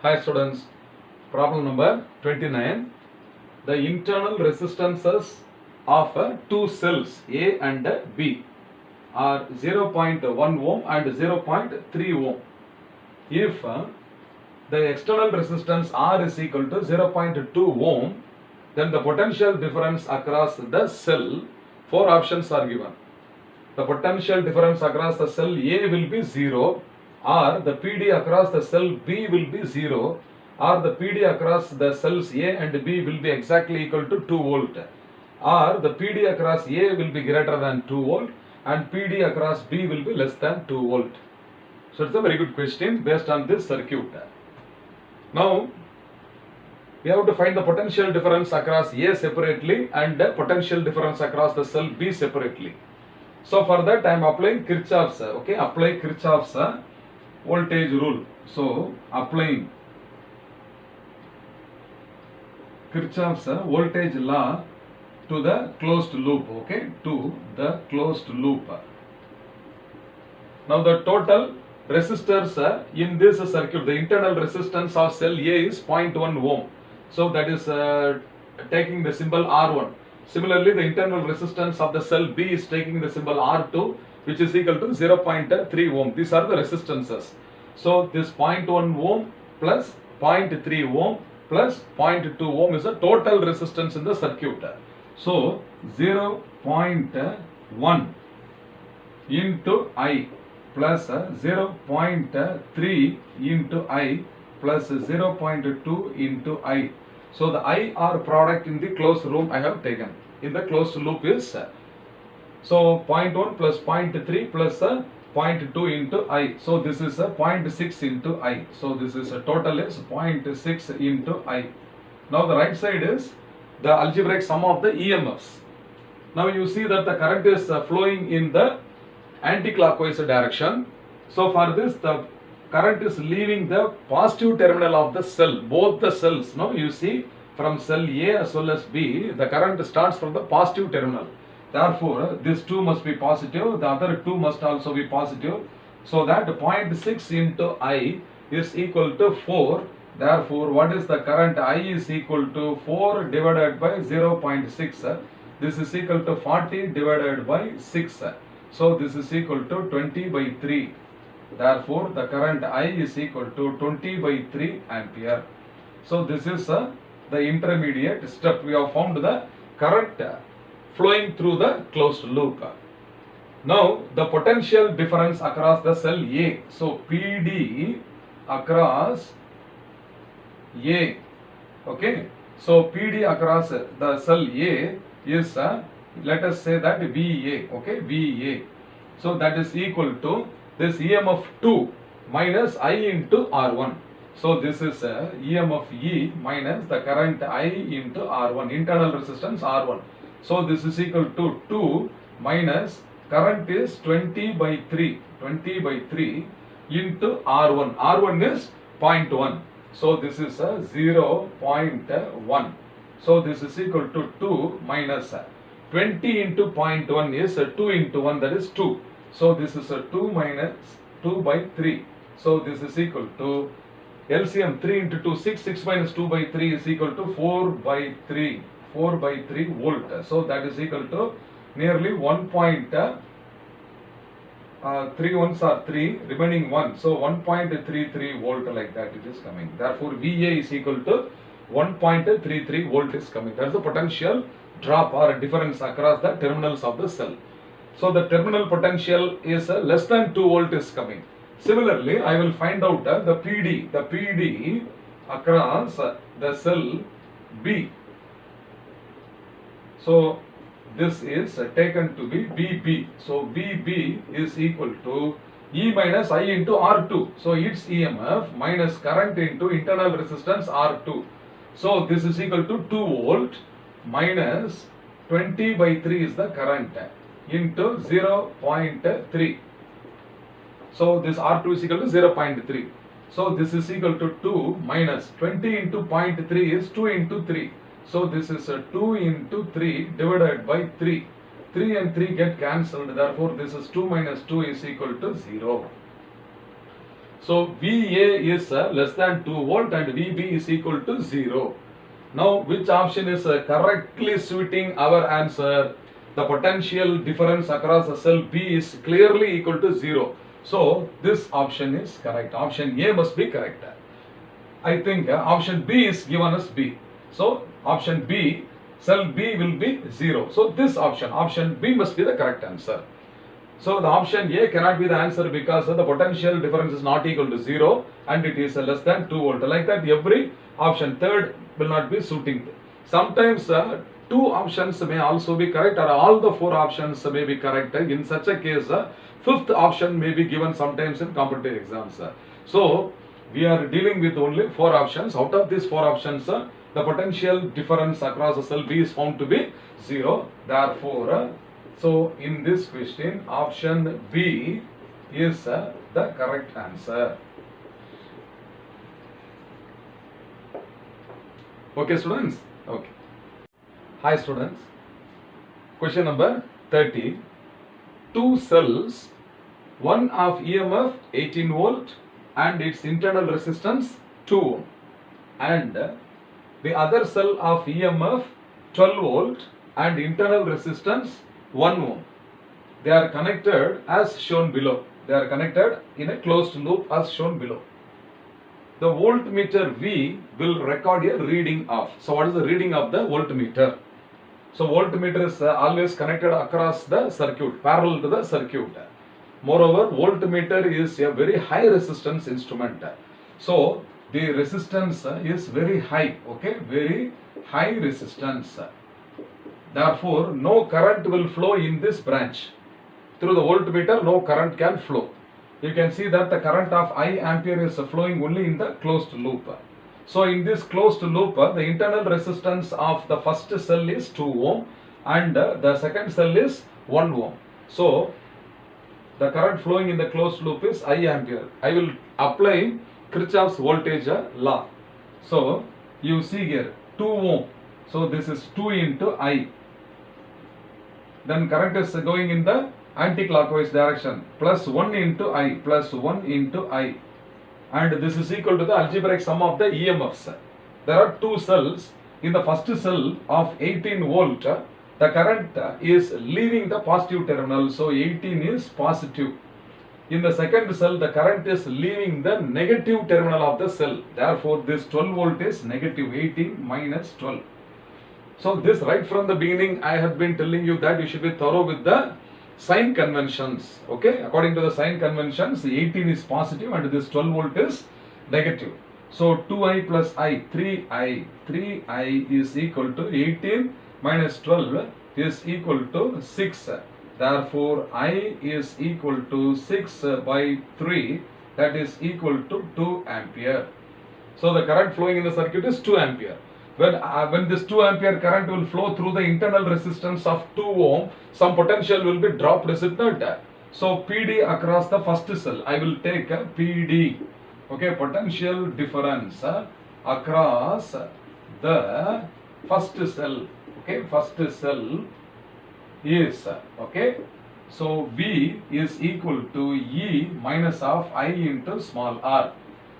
Hi students, problem number 29. The internal resistances of two cells A and B are 0.1 ohm and 0.3 ohm. If the external resistance R is equal to 0.2 ohm, then the potential difference across the cell, four options are given. The potential difference across the cell A will be 0, or the PD across the cell B will be 0, or the PD across the cells A and B will be exactly equal to 2 volt, or the PD across A will be greater than 2 volt and PD across B will be less than 2 volt. So it's a very good question based on this circuit. Now we have to find the potential difference across A separately and the potential difference across the cell B separately. So for that I am applying Kirchhoff's, apply Kirchhoff's voltage rule. So applying Kirchhoff's voltage law to the closed loop, to the closed loop. Now the total resistors in this circuit, the internal resistance of cell A is 0.1 ohm. So that is taking the symbol R1. Similarly, the internal resistance of the cell B is taking the symbol R2, which is equal to 0.3 ohm. These are the resistances. So this 0.1 ohm plus 0.3 ohm plus 0.2 ohm is the total resistance in the circuit. So 0.1 into I plus 0.3 into I plus 0.2 into I. So the IR product in the closed room I have taken. In the closed loop is so 0.1 plus 0.3 plus 0.2 into I. So this is 0.6 into I. So this is total is 0.6 into I. Now the right side is the algebraic sum of the EMFs. Now you see that the current is flowing in the anti-clockwise direction. So for this the current is leaving the positive terminal of the cell, both the cells. Now you see from cell A as well as B, the current starts from the positive terminal. Therefore, this 2 must be positive, the other 2 must also be positive. So that 0.6 into I is equal to 4. Therefore, what is the current? I is equal to 4 divided by 0.6. This is equal to 40 divided by 6. So this is equal to 20 by 3. Therefore, the current I is equal to 20 by 3 ampere. So this is the intermediate step. We have found the current flowing through the closed loop. Now the potential difference across the cell A. So PD across A. So PD across the cell A is let us say that VA. VA. So that is equal to this EMF 2 minus I into R1. So this is EMF E minus the current I into R1, internal resistance R1. So this is equal to 2 minus current is 20 by 3 into R1. R1 is 0.1. So this is 0.1. So this is equal to 2 minus 20 into 0.1 is 2 into 1, that is 2. So this is 2 minus 2 by 3. So this is equal to LCM 3 into 2, 6, 6 minus 2 by 3 is equal to 4 by 3 volt. So that is equal to nearly 3 ones are 3, remaining 1. So 1.33 volt like that it is coming. Therefore VA is equal to 1.33 volt is coming. That is the potential drop or difference across the terminals of the cell. So the terminal potential is less than 2 volt is coming. Similarly, I will find out the PD across the cell B. So this is taken to be VB. So VB is equal to E minus I into R2. So its EMF minus current into internal resistance R2. So this is equal to 2 volt minus 20 by 3 is the current into 0.3. So this R2 is equal to 0.3. So this is equal to 2 minus 20 into 0.3 is 2 into 3. So this is 2 into 3 divided by 3. 3 and 3 get cancelled. Therefore this is 2 minus 2 is equal to 0. So VA is less than 2 volt and VB is equal to 0. Now which option is correctly suiting our answer? The potential difference across the cell B is clearly equal to 0. So this option is correct. Option A must be correct. I think option B is given as B. So option B, cell B will be 0. So this option B must be the correct answer. So the option A cannot be the answer because the potential difference is not equal to 0 and it is less than 2 volt. Like that, every option third will not be suiting. Sometimes two options may also be correct, or all the four options may be correct. In such a case, fifth option may be given sometimes in competitive exams. So we are dealing with only four options. Out of these four options, the potential difference across the cell B is found to be 0. Therefore, so in this question, option B is the correct answer. Okay, students? Okay. Hi, students. Question number 30. Two cells, one of EMF 18 volt and its internal resistance 2 ohm, and the other cell of EMF 12 volt and internal resistance 1 ohm. They are connected as shown below. They are connected in a closed loop as shown below. The voltmeter V will record a reading of. So what is the reading of the voltmeter? So voltmeter is always connected across the circuit, parallel to the circuit. Moreover, voltmeter is a very high resistance instrument. So the resistance is very high, okay, very high resistance. Therefore, no current will flow in this branch. Through the voltmeter, no current can flow. You can see that the current of I ampere is flowing only in the closed loop. So in this closed loop, the internal resistance of the first cell is 2 ohm and the second cell is 1 ohm. So the current flowing in the closed loop is I ampere. I will apply Kirchhoff's voltage law. So you see here 2 ohm. So this is 2 into I. Then current is going in the anti-clockwise direction, plus 1 into I, plus 1 into I. And this is equal to the algebraic sum of the EMFs. There are two cells. In the first cell of 18 volt, the current is leaving the positive terminal, so 18 is positive. In the second cell, the current is leaving the negative terminal of the cell. Therefore, this 12 volt is negative, 18 minus 12. So this right from the beginning, I have been telling you that you should be thorough with the sign conventions. Okay, according to the sign conventions, 18 is positive and this 12 volt is negative. So 2I plus I, 3I, 3I is equal to 18 minus 12 is equal to 6. Therefore, I is equal to 6 by 3, that is equal to 2 ampere. So the current flowing in the circuit is 2 ampere. When this 2 ampere current will flow through the internal resistance of 2 ohm, some potential will be dropped, is it not? So PD across the first cell, I will take PD, okay, potential difference across the first cell, okay, first cell is, okay, so V is equal to E minus of I into small r.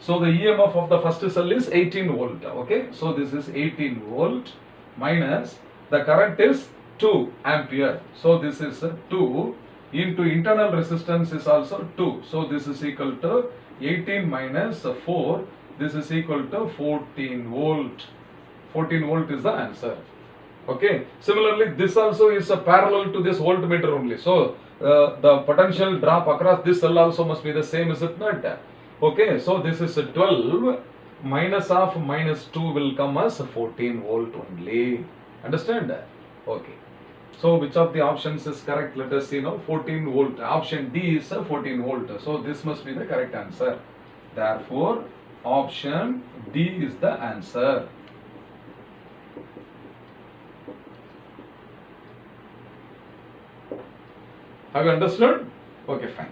So the EMF of the first cell is 18 volt, okay. So this is 18 volt minus the current is 2 ampere. So this is 2 into internal resistance is also 2. So this is equal to 18 minus 4. This is equal to 14 volt. 14 volt is the answer. Okay. Similarly, this also is a parallel to this voltmeter only. So the potential drop across this cell also must be the same, is it not? Okay, so this is 12 minus of minus 2 will come as 14 volt only. Understand? Okay. So which of the options is correct? Let us see now. 14 volt. Option D is 14 volt. So this must be the correct answer. Therefore, option D is the answer. Have you understood? Okay, fine.